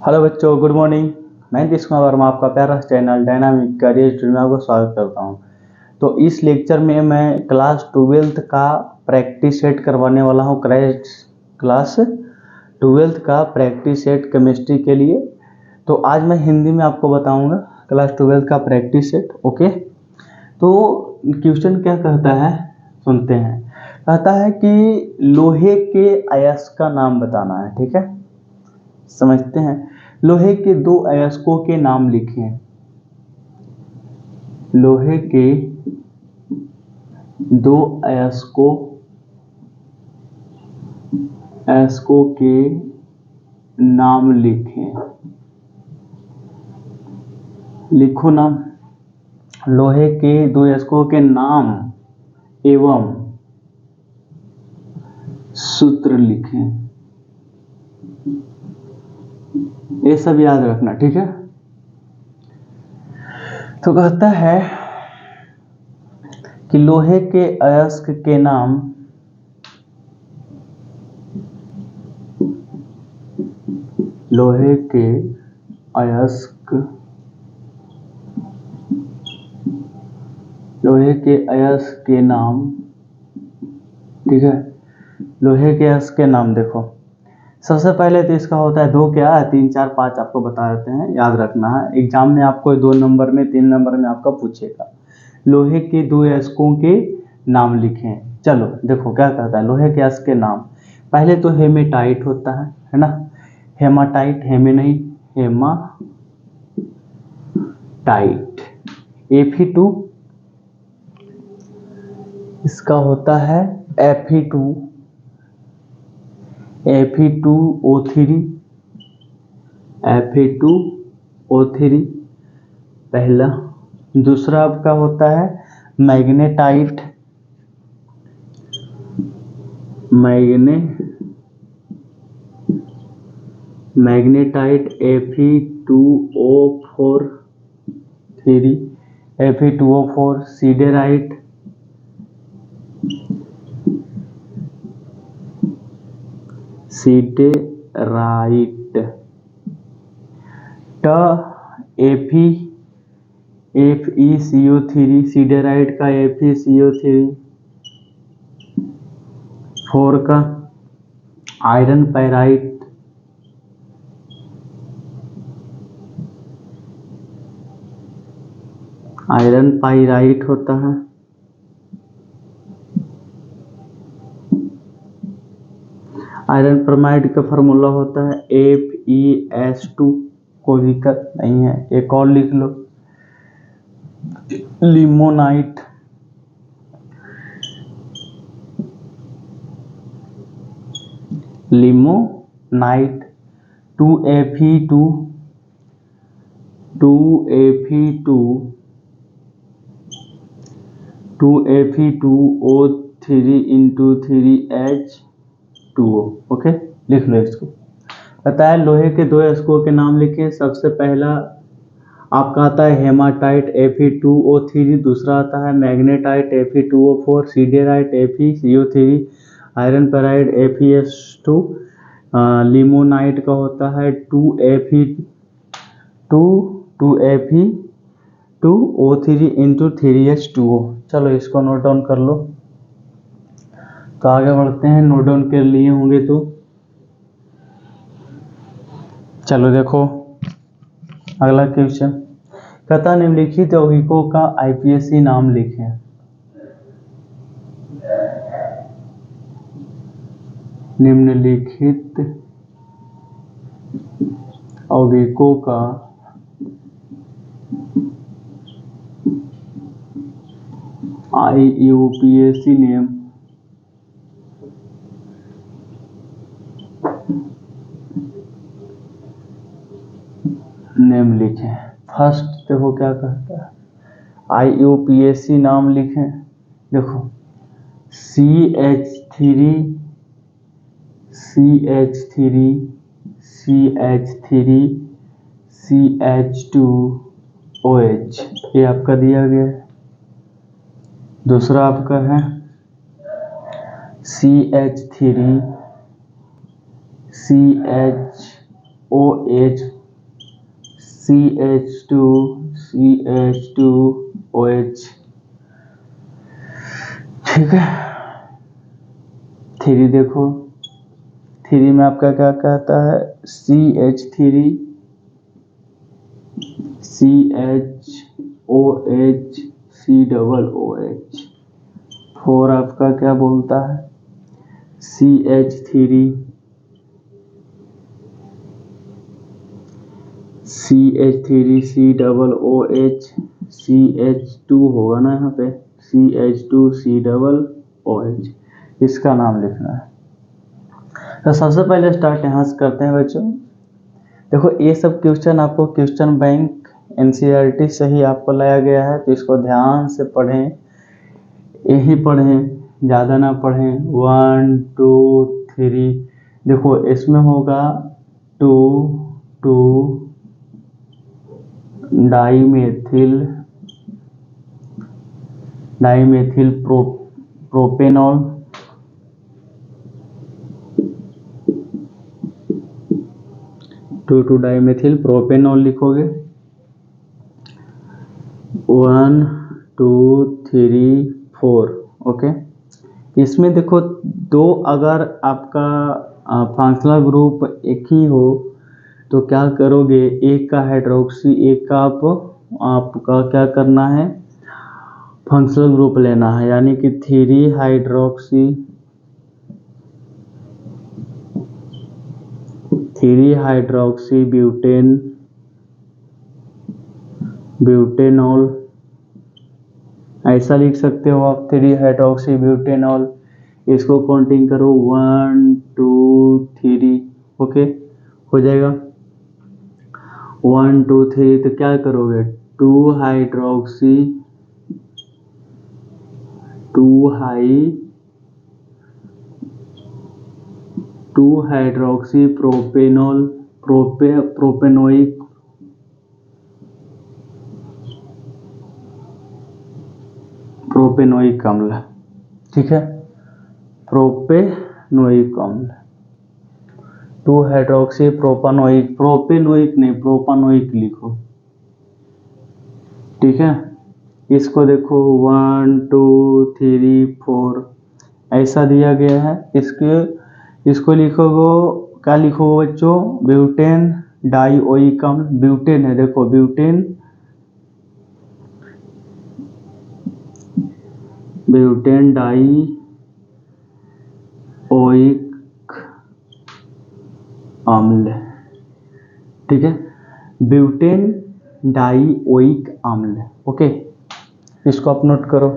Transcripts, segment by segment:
Hello बच्चों, good morning. मैं नीतीश कुमार वर्मा, आपका प्यारा चैनल डायनामिक करियर स्टूडियो में आपको स्वागत करता हूं। तो इस लेक्चर में मैं क्लास 12th का प्रैक्टिस सेट करवाने वाला हूं। क्लास 12th का प्रैक्टिस सेट केमिस्ट्री के लिए। तो आज मैं हिंदी में आपको बताऊंगा क्लास 12th का प्रैक्टिस सेट। ओके, तो क्वेश्चन क्या कहता है, सुनते हैं। कहता है कि लोहे के अयस्क का नाम बताना है। ठीक है, समझते हैं। लोहे के दो अयस्कों के नाम लिखें। लोहे के दो अयस्कों के नाम लिखें। लिखो नाम। लोहे के दो अयस्कों के नाम एवं सूत्र लिखें। ये सब याद रखना, ठीक है। तो कहता है कि लोहे के अयस्क के नाम लोहे के अयस्क के नाम, ठीक है। लोहे के अयस्क के नाम देखो, सबसे पहले तो इसका होता है दो, क्या 3 4 5 आपको बता देते हैं, याद रखना है। एग्जाम में आपको 2 नंबर में 3 नंबर में आपका पूछेगा। लोहे के दो अयस्कों के नाम लिखें। चलो देखो क्या कहता है। लोहे के अयस्क के नाम, पहले तो हेमेटाइट होता है ना। हेमाटाइट, हेमे नहीं, हेमाटाइट। Fe2 इसका होता है Fe2O3 पहला। दूसरा आपका होता है magnetite Fe2O4 siderite FeCO3 siderite का FeCO3। 4 का आयरन पाइराइट होता है। आयरन ब्रोमाइड का फार्मूला होता है FeS2। कोई दिक्कत नहीं है। एक और लिख लो, limonite. Limonite 2Fe2O3 into 3H2O। Okay, लिख लो इसको। पता है लोहे के दो अयस्कों के नाम लिखे। सबसे पहला आपका आता है हेमाटाइट Fe2O3, दूसरा आता है magnetite Fe2O4, siderite FeCO3, iron pyrite FeS2। Limonite का होता है 2Fe2O3 into 3H2O। चलो इसको नोट डाउन कर लो। तो आगे बढ़ते हैं। नोट डाउन कर लिए होंगे तो चलो देखो अगला क्वेश्चन। कहता निम्नलिखित यौगिकों का IPSC नाम लिखें। निम्नलिखित यौगिकों का IUPAC नेम लिखें। फर्स्ट देखो क्या कहता है, IUPAC नाम लिखें। देखो CH3 CH2OH, ये आपका दिया गया है। दूसरा आपका है CH3CHOH CH2 CH2OH, ठीक है। 3 देखो, 3 में आपका क्या कहता है, CH3 CHOH COOH। 4 आपका क्या बोलता है, CH3 COOH CH2 होगा ना यहाँ पे, CH2 COOH, इसका नाम लिखना है। तो सबसे पहले स्टार्ट यहाँ से करते हैं बच्चों। देखो ये सब क्वेश्चन आपको क्वेश्चन बैंक NCERT से ही आपको लाया गया है, तो इसको ध्यान से पढ़ें, यही पढ़ें, ज़्यादा ना पढ़ें। 1 2 3 देखो इसमें होगा 2 2 डाईमेथिल प्रोपेनॉल, 2 डाईमेथिल प्रोपेनॉल लिखोगे। 1 2 3 4, ओके। इसमें देखो 2 अगर आपका फंक्शनल ग्रुप एक ही हो तो क्या करोगे, एक का हाइड्रोक्सी, एक का आपका क्या करना है, फंक्शनल ग्रुप लेना है, यानी कि 3 हाइड्रोक्सी ब्यूटेनॉल, ऐसा लिख सकते हो आप, 3 हाइड्रोक्सी ब्यूटेनॉल। इसको काउंटिंग करो 1 2 3, ओके, हो जाएगा। 1 2 3 तो क्या करोगे, 2 हाइड्रोक्सी प्रोपेनॉल प्रोपेनोइक अम्ल, ठीक है, प्रोपेनोइक अम्ल। 2 हाइड्रोक्सी प्रोपेनोइक नहीं, प्रोपानोइक लिखो, ठीक है। इसको देखो 1 2 3 4 ऐसा दिया गया है। इसको लिखोगे, क्या लिखोगे बच्चों, ब्यूटेन डाइओइक अम्ल, ब्यूटेन है, देखो ब्यूटेन डाइओइक अम्ल, ठीक है, ब्यूटेन डाइओइक अम्ल, ओके। इसको आप नोट करो,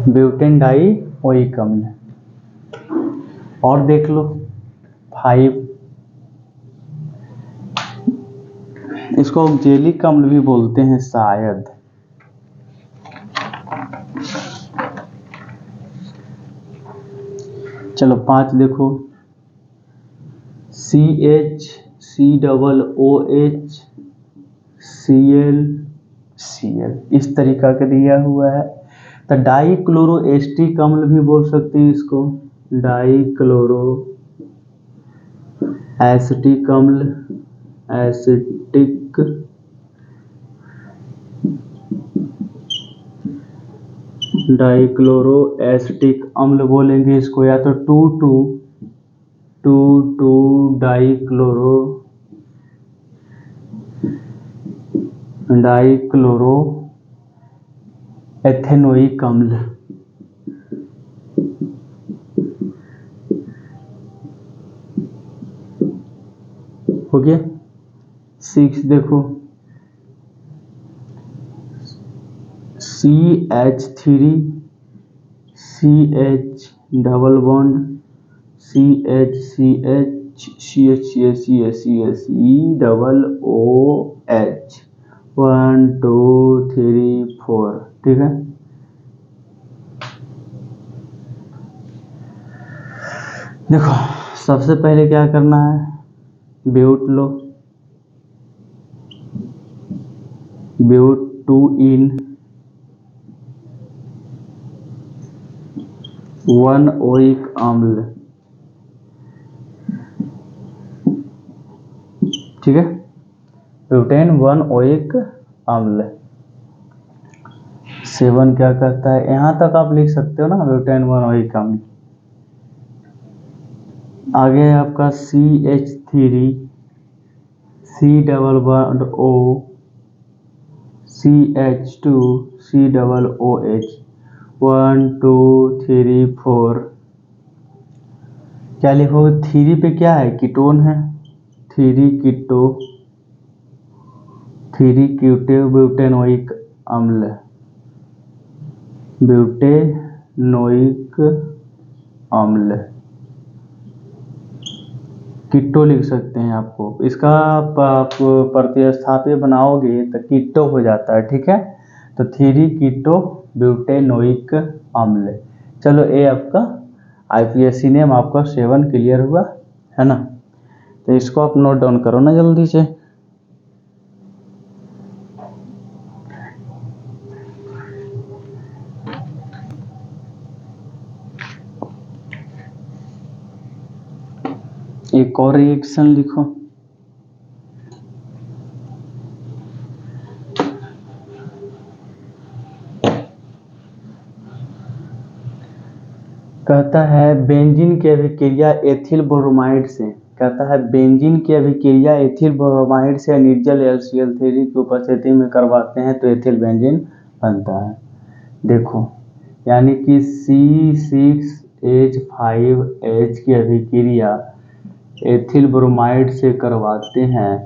ब्यूटेन डाइओइक अम्ल। और देख लो 5, इसको ऑक्जेलिक अम्ल भी बोलते हैं शायद। चलो 5 देखो, CHCOOH Cl इस तरीका का दिया हुआ है। तो डाइक्लोरो एस्टिक अम्ल भी बोल सकते हैं इसको, डाइक्लोरो एसिटिक अम्ल, डाइक्लोरो एसिटिक अम्ल बोलेंगे इसको, या तो 2 डाइक्लोरो एथेनोइक अम्ल, हो गया। 6 देखो, CH3 CH double bond CH double OH, 1 2 3 4, ठीक है। देखो सबसे पहले क्या करना है, ब्यूट लो, ब्यूट 2 इन 1 ओइक अम्ल, ठीक है। ब्यूटेन 1 ओइक अम्ल 7 क्या कहता है, यहाँ तक आप लिख सकते हो ना, ब्यूटेन 1 ओइक अम्ल। आगे है आपका CH3 C double bond O CH2 C double OH 1 2 3 4। क्या लिखोगे, 3 पे क्या है, कीटोन है, 3 कीटो 3 क्यूटे ब्यूटेनोइक अम्ल, ब्यूटेनोइक अम्ल कीटो लिख सकते हैं। आपको इसका आप प्रतिस्थापन बनाओगे तो कीटो हो जाता है, ठीक है। तो 3 कीटो ब्यूटेनोइक अम्ल। चलो ये आपका IPSC नेम आपका 7 क्लियर हुआ है ना। तो इसको आप नोट डाउन करो ना जल्दी से। एक और रिएक्शन लिखो। कहता है बेंजीन की अभिक्रिया एथिल ब्रोमाइड से, कहता है बेंजीन की अभिक्रिया एथिल ब्रोमाइड से निर्जल LCl3 की उपस्थिति में करवाते हैं तो एथिल बेंजीन बनता है। देखो यानी कि C6H5H की अभिक्रिया एथिल ब्रोमाइड से करवाते हैं,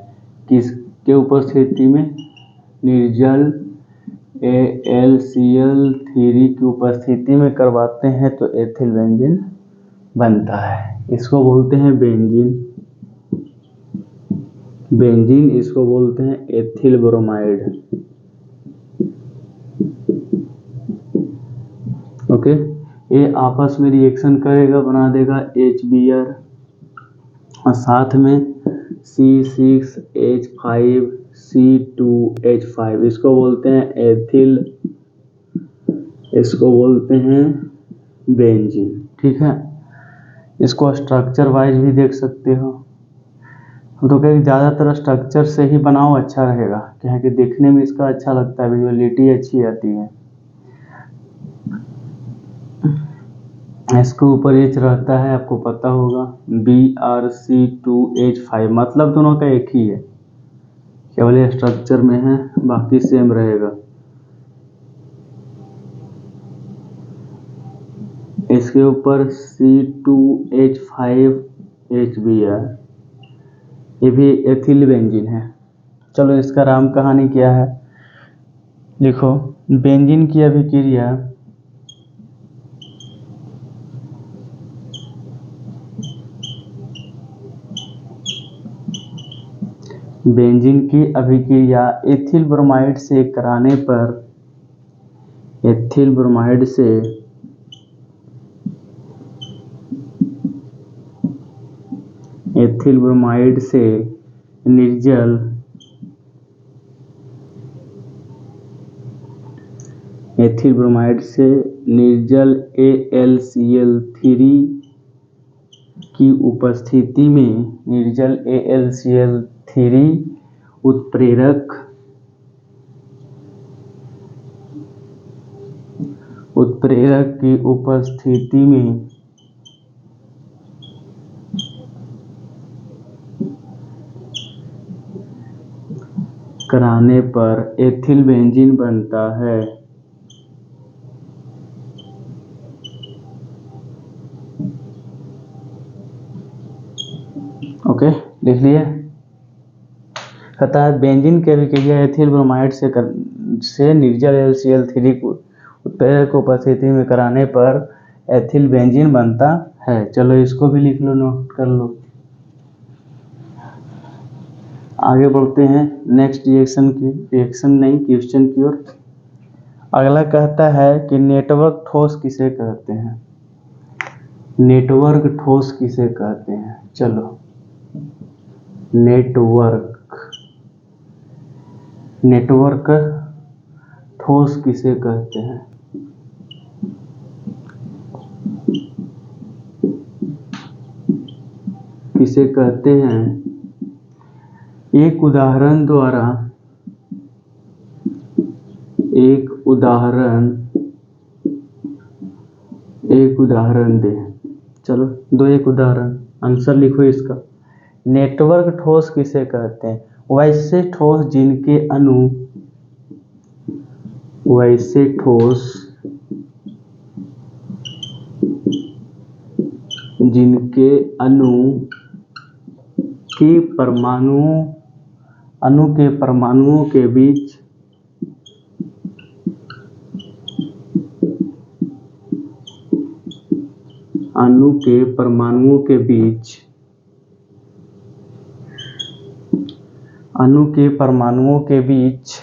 किसके उपस्थिति में, निर्जल AlCl3 की उपस्थिति में करवाते हैं तो एथिल बेंजीन बनता है। इसको बोलते हैं बेंजीन, बेंजीन इसको बोलते हैं एथिल ब्रोमाइड। ओके, ये आपस में रिएक्शन करेगा, बना देगा HBr और साथ में C6H5C2H5, इसको बोलते हैं एथिल, इसको बोलते हैं बेंजीन, ठीक है। इसको स्ट्रक्चर वाइज भी देख सकते हो। हम तो कहें ज़्यादातर स्ट्रक्चर से ही बनाओ, अच्छा रहेगा, क्या है कि देखने में इसका अच्छा लगता है, विजुअलिटी अच्छी आती है। इसके ऊपर H रहता है, आपको पता होगा, Br2C5, मतलब दोनों का एक ही है, केवल स्ट्रक्चर में है, बाकी सेम रहेगा। इसके ऊपर C2H5HBr, ये भी एथिल बेंजीन है। चलो इसका राम कहानी क्या है, लिखो बेंजीन की अभिक्रिया बेंजीन की अभिक्रिया एथिल ब्रोमाइड से कराने पर, एथिल ब्रोमाइड से एथिल ब्रोमाइड से निर्जल एथिल ब्रोमाइड से निर्जल AlCl3 की उपस्थिति में, निर्जल AlCl3 उत्प्रेरक की उपस्थिति में कराने पर एथिल बेंजीन बनता है। ओके, लिख लिए। कहता है बेंजीन की अभिक्रिया एथिल ब्रोमाइड से निर्जल LCl3 को उत्प्रेरक उपस्थिति में कराने पर एथिल बेंजीन बनता है। चलो इसको भी लिख लो, नोट कर लो। आगे बढ़ते हैं नेक्स्ट क्वेश्चन की ओर। अगला कहता है कि नेटवर्क ठोस किसे कहते हैं, नेटवर्क ठोस किसे कहते हैं। चलो नेटवर्क ठोस किसे कहते हैं। किसे कहते हैं, एक उदाहरण द्वारा एक उदाहरण दे। चलो दो एक उदाहरण, आंसर लिखो इसका। नेटवर्क ठोस किसे कहते हैं? वैसे ठोस जिनके अणु के परमाणुओं के बीच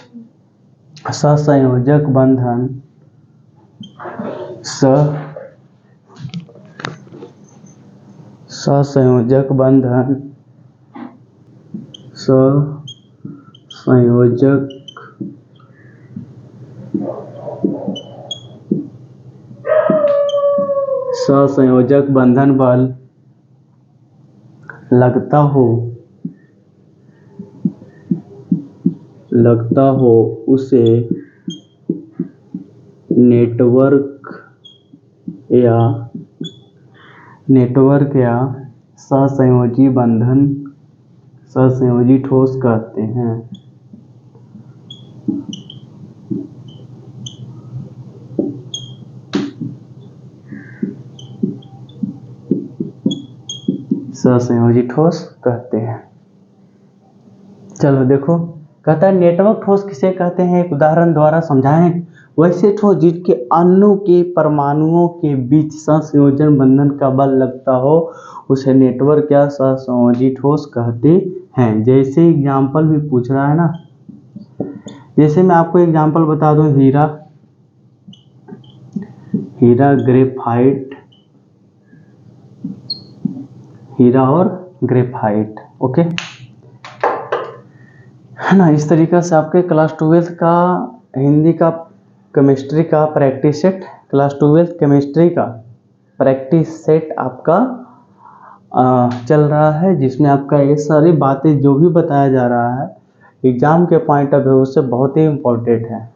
सहसंयोजक बंधन बल लगता हो उसे नेटवर्क या सहसंयोजी ठोस कहते हैं। सहसंयोजी ठोस कहते हैं। चलो देखो, कहता है नेटवर्क ठोस किसे कहते हैं, एक उदाहरण द्वारा समझाएं। वैसे ठोस जिसके अणु के परमाणुओं के बीच सहसंयोजन बंधन का बल लगता हो उसे नेटवर्क या सहसंयोजी ठोस कहते हैं। जैसे एग्जाम्पल भी पूछ रहा है ना, जैसे मैं आपको एग्जाम्पल बता दूं, हीरा और ग्रेफाइट, ओके है ना। इस तरीके से आपके क्लास 12 का हिंदी का केमिस्ट्री का प्रैक्टिस सेट, क्लास 12 केमिस्ट्री का प्रैक्टिस सेट आपका चल रहा है, जिसमें आपका ये सारी बातें जो भी बताया जा रहा है एग्जाम के पॉइंट ऑफ व्यू से बहुत ही इम्पोर्टेंट है।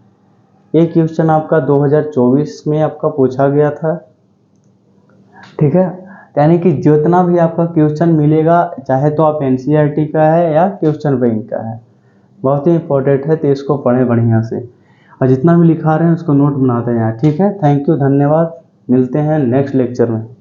ये क्वेश्चन आपका 2024 में आपका पूछा गया था, ठीक है। यानी कि जितना भी आपका क्वेश्चन मिलेगा, चाहे तो आप NCERT का है या क्वेश्चन बैंक का है, बहुत ही इंपॉर्टेंट है, तो इसको पढ़ें बढ़िया से, और जितना भी लिखा रहे हैं उसको नोट बनाते हैं, ठीक है। थैंक यू, धन्यवाद, मिलते हैं नेक्स्ट लेक्चर में।